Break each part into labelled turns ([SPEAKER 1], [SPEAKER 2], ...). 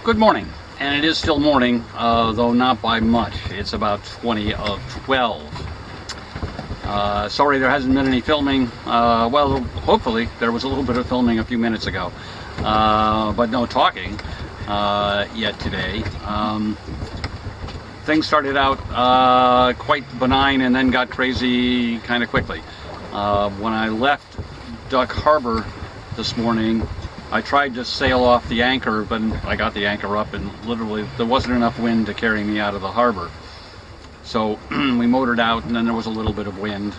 [SPEAKER 1] Good morning, and it is still morning, though not by much. It's about 20 of 12. Sorry there hasn't been any filming. Well, hopefully there was a little bit of filming a few minutes ago, but no talking yet today. Things started out quite benign and then got crazy kind of quickly. When I left Duck Harbor this morning, I tried to sail off the anchor, but I got the anchor up and literally there wasn't enough wind to carry me out of the harbor. So we motored out, and then there was a little bit of wind.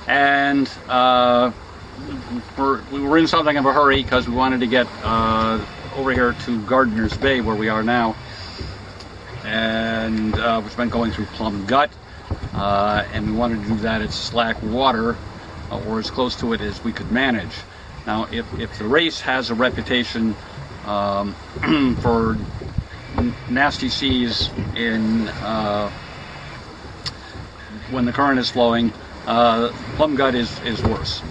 [SPEAKER 1] And we were in something of a hurry because we wanted to get over here to Gardiner's Bay, where we are now. And we've been going through Plum Gut, and we wanted to do that at slack water, or as close to it as we could manage. Now, if the race has a reputation for nasty seas in when the current is flowing, Plum Gut is worse.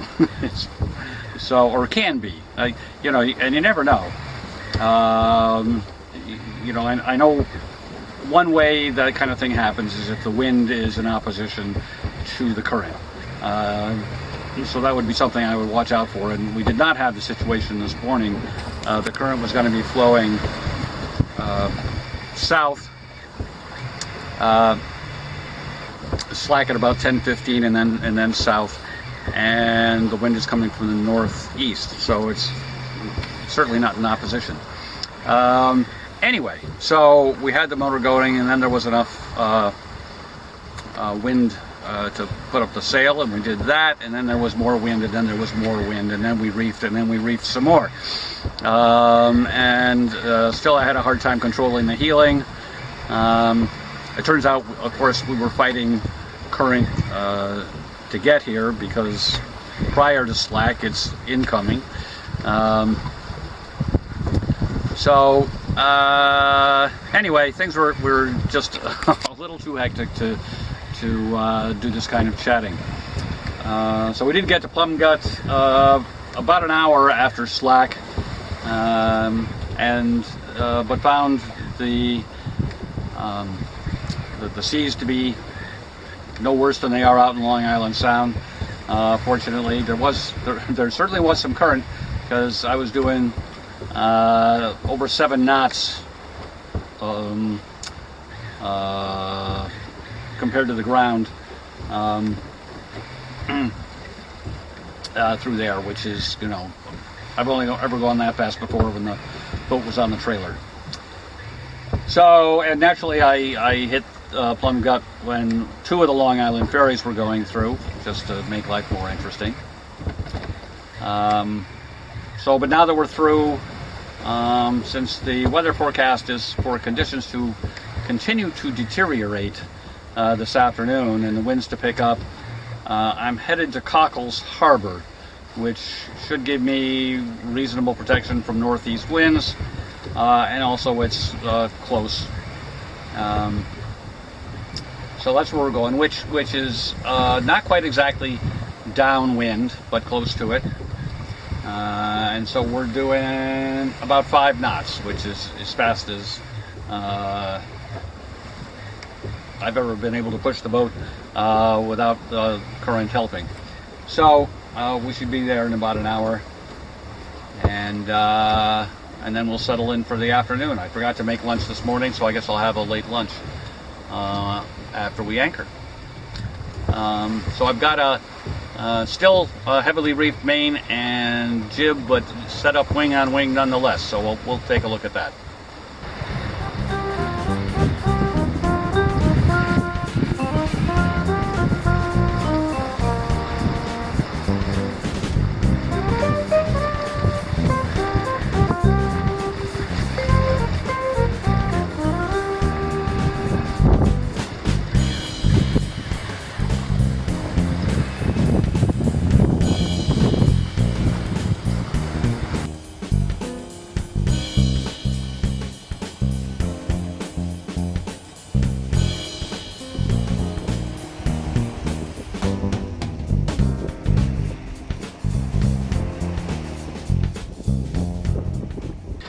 [SPEAKER 1] Or can be. You know, and you never know. You know, I know one way that kind of thing happens is if the wind is in opposition to the current. So that would be something I would watch out for, and we did not have the situation this morning. The current was going to be flowing south, slack at about 10:15, and then south, and the wind is coming from the northeast, so it's certainly not in opposition. Anyway, so we had the motor going, and then there was enough wind to put up the sail, and we did that, and then there was more wind, and then there was more wind, and then we reefed, and then we reefed some more. Still I had a hard time controlling the heeling. It turns out, of course, we were fighting current to get here, because prior to slack, it's incoming. Anyway, things were just a little too hectic to do this kind of chatting. So we did get to Plum Gut about an hour after slack, but found the seas to be no worse than they are out in Long Island Sound. Fortunately, there certainly was some current, because I was doing over 7 knots compared to the ground through there, which is, you know, I've only ever gone that fast before when the boat was on the trailer. So, and naturally I hit Plum Gut when 2 of the Long Island ferries were going through, just to make life more interesting. But now that we're through, since the weather forecast is for conditions to continue to deteriorate this afternoon and the winds to pick up, I'm headed to Coecles Harbor, which should give me reasonable protection from northeast winds, and also it's close. So that's where we're going, which is not quite exactly downwind, but close to it. And so we're doing about 5 knots, which is as fast as I've ever been able to push the boat without the current helping. So we should be there in about an hour, and then we'll settle in for the afternoon. I forgot to make lunch this morning, so I guess I'll have a late lunch after we anchor. So I've got a still a heavily reefed main and jib, but set up wing on wing nonetheless. So we'll take a look at that.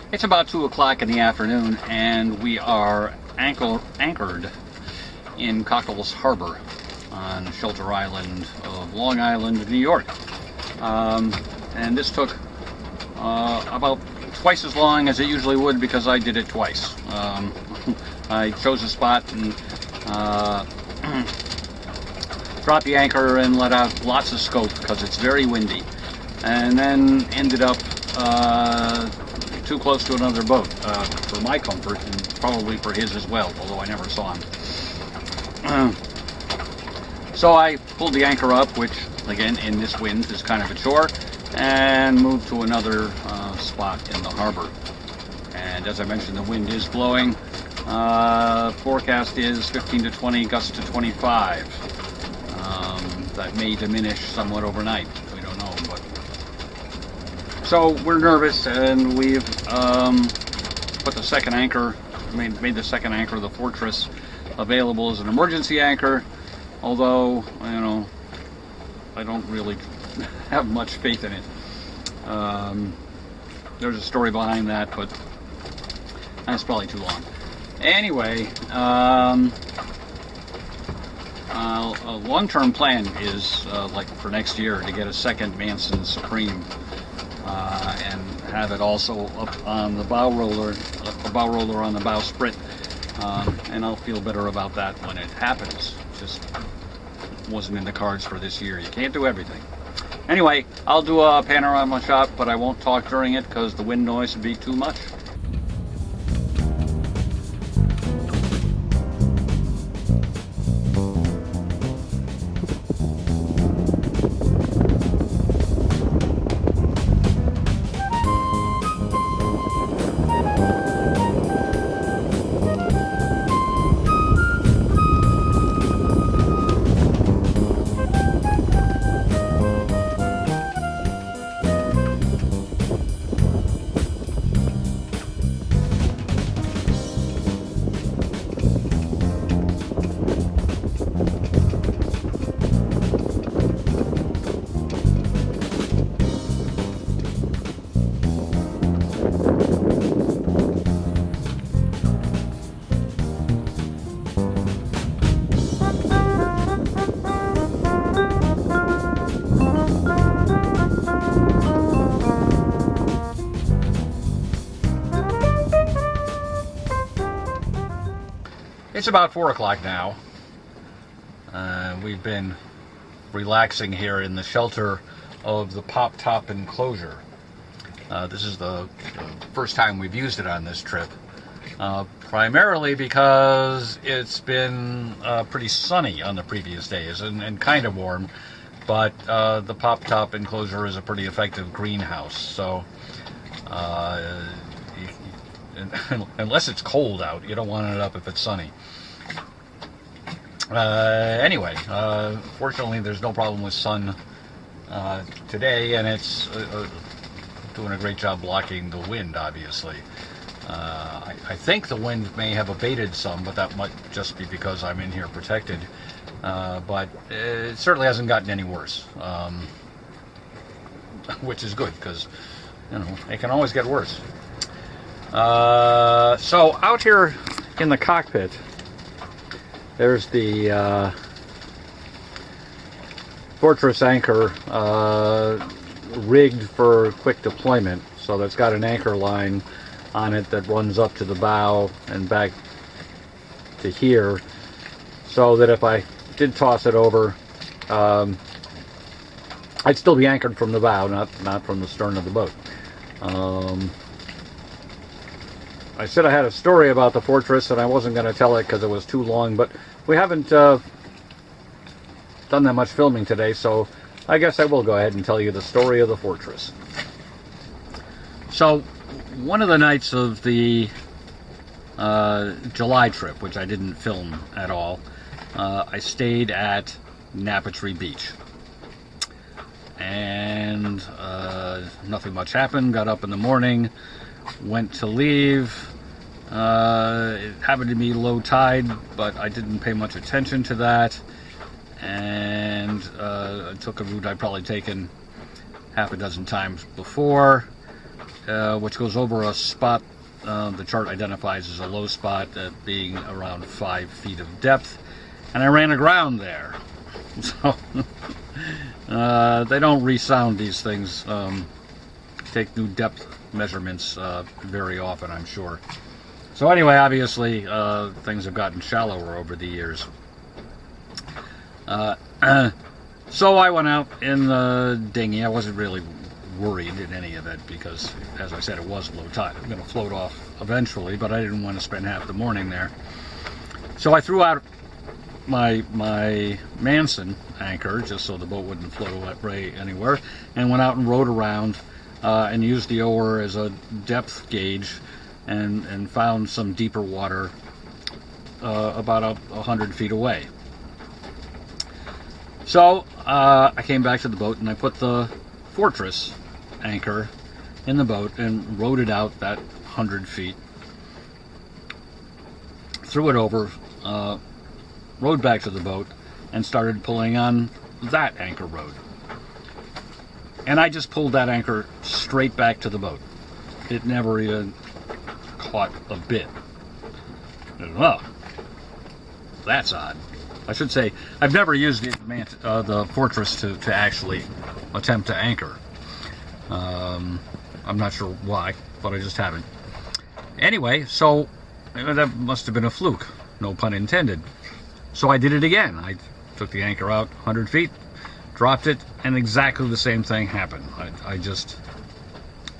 [SPEAKER 1] It's about 2 o'clock in the afternoon, and we are anchored in Coecles Harbor on Shelter Island of Long Island, New York. And this took about twice as long as it usually would because I did it twice. I chose a spot and dropped the anchor and let out lots of scope because it's very windy, and then ended up too close to another boat for my comfort and probably for his as well, although I never saw him. So I pulled the anchor up, which again in this wind is kind of a chore, and moved to another spot in the harbor. And as I mentioned, the wind is blowing. Forecast is 15 to 20, gusts to 25. That may diminish somewhat overnight. We don't know. But so we're nervous, and we've put the second anchor, made the second anchor of the Fortress available as an emergency anchor. Although, you know, I don't really have much faith in it. There's a story behind that, but that's probably too long. Anyway, a long-term plan is like for next year to get a second Manson Supreme and have it also up on the bow roller, a bow roller on the bowsprit, and I'll feel better about that when it happens. Just wasn't in the cards for this year. You can't do everything. Anyway, I'll do a panorama shot, but I won't talk during it because the wind noise would be too much. It's about 4 o'clock now. We've been relaxing here in the shelter of the Pop Top enclosure. This is the first time we've used it on this trip, primarily because it's been pretty sunny on the previous days and kind of warm, but the Pop Top enclosure is a pretty effective greenhouse, so unless it's cold out, you don't want it up if it's sunny. Anyway, fortunately there's no problem with sun today, and it's doing a great job blocking the wind, obviously. I think the wind may have abated some, but that might just be because I'm in here protected. But it certainly hasn't gotten any worse, which is good, because, you know, it can always get worse. So out here in the cockpit, there's the Fortress anchor rigged for quick deployment. So that's got an anchor line on it that runs up to the bow and back to here, so that if I did toss it over, I'd still be anchored from the bow, not from the stern of the boat. I said I had a story about the Fortress, and I wasn't going to tell it because it was too long, but we haven't done that much filming today, so I guess I will go ahead and tell you the story of the Fortress. So, one of the nights of the July trip, which I didn't film at all, I stayed at Napatry Beach. And nothing much happened. Got up in the morning, went to leave. It happened to be low tide, but I didn't pay much attention to that. And I took a route I'd probably taken half a dozen times before. which goes over a spot the chart identifies as a low spot, being around 5 feet of depth, and I ran aground there. So they don't resound these things, take new depth measurements very often, I'm sure. So anyway, obviously things have gotten shallower over the years. So I went out in the dinghy. I wasn't really worried in any of it because, as I said, it was low tide. I'm going to float off eventually, but I didn't want to spend half the morning there. So I threw out my Manson anchor just so the boat wouldn't float away anywhere, and went out and rowed around and used the oar as a depth gauge and found some deeper water about 100 feet away. So I came back to the boat and I put the Fortress anchor in the boat and rowed it out that 100 feet, threw it over, rowed back to the boat, and started pulling on that anchor rod. And I just pulled that anchor straight back to the boat. It never even caught a bit. And, well, that's odd. I should say, I've never used the Fortress to actually attempt to anchor. I'm not sure why, but I just haven't. Anyway, so that must have been a fluke, no pun intended. So I did it again. I took the anchor out 100 feet, dropped it, and exactly the same thing happened. I just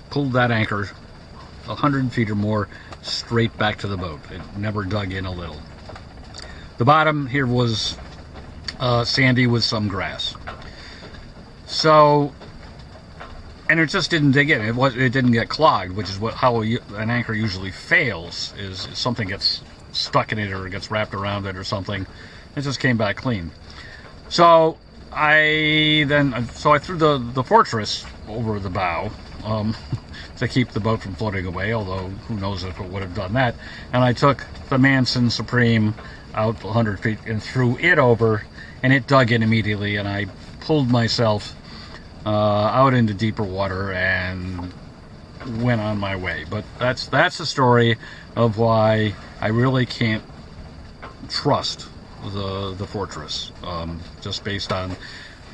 [SPEAKER 1] pulled that anchor 100 feet or more straight back to the boat. It never dug in a little. The bottom here was sandy with some grass. So, and it just didn't dig in. It didn't get clogged, which is how an anchor usually fails. Is something gets stuck in it or gets wrapped around it or something. It just came back clean. So I threw the Fortress over the bow to keep the boat from floating away. Although who knows if it would have done that. And I took the Manson Supreme out 100 feet and threw it over, and it dug in immediately, and I pulled myself out into deeper water and went on my way. But that's the story of why I really can't trust the Fortress, just based on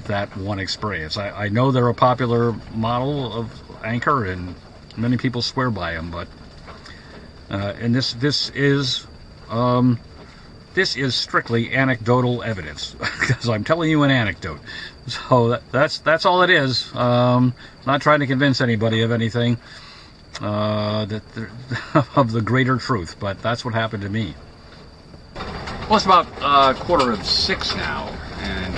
[SPEAKER 1] that one experience. I know they're a popular model of anchor, and many people swear by them, but and this is strictly anecdotal evidence because I'm telling you an anecdote. So that's all it is. Not trying to convince anybody of anything of the greater truth, but that's what happened to me. Well, it's about 5:45 now, and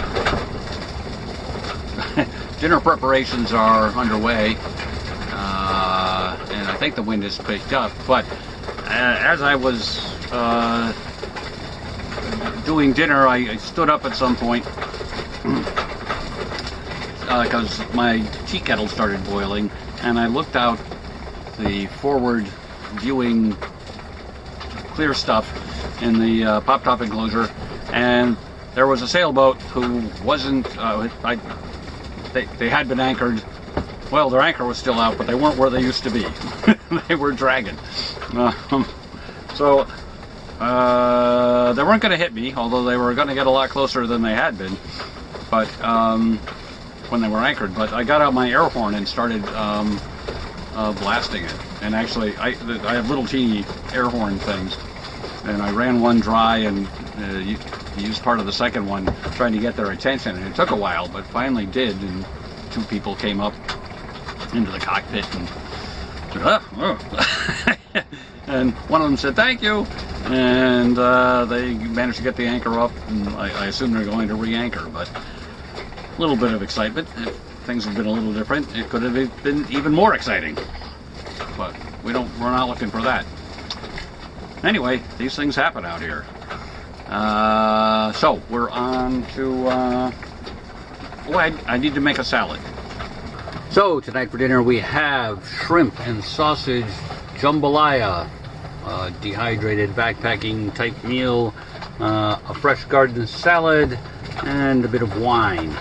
[SPEAKER 1] dinner preparations are underway, and I think the wind has picked up. But as I was doing dinner, I stood up at some point because my tea kettle started boiling, and I looked out the forward viewing clear stuff in the pop-top enclosure, and there was a sailboat who wasn't, they had been anchored. Well, their anchor was still out, but they weren't where they used to be. They were dragging. So they weren't going to hit me, although they were going to get a lot closer than they had been. But when they were anchored, but I got out my air horn and started blasting it. And actually, I have little teeny air horn things, and I ran one dry and used part of the second one trying to get their attention. And it took a while, but finally did. And two people came up into the cockpit and and one of them said thank you, and they managed to get the anchor up, and I assume they're going to re-anchor. But a little bit of excitement. If things had been a little different, it could have been even more exciting, but we're not looking for that. Anyway, these things happen out here. So we're on to I need to make a salad. So tonight for dinner we have shrimp and sausage jambalaya, dehydrated backpacking type meal, a fresh garden salad, and a bit of wine.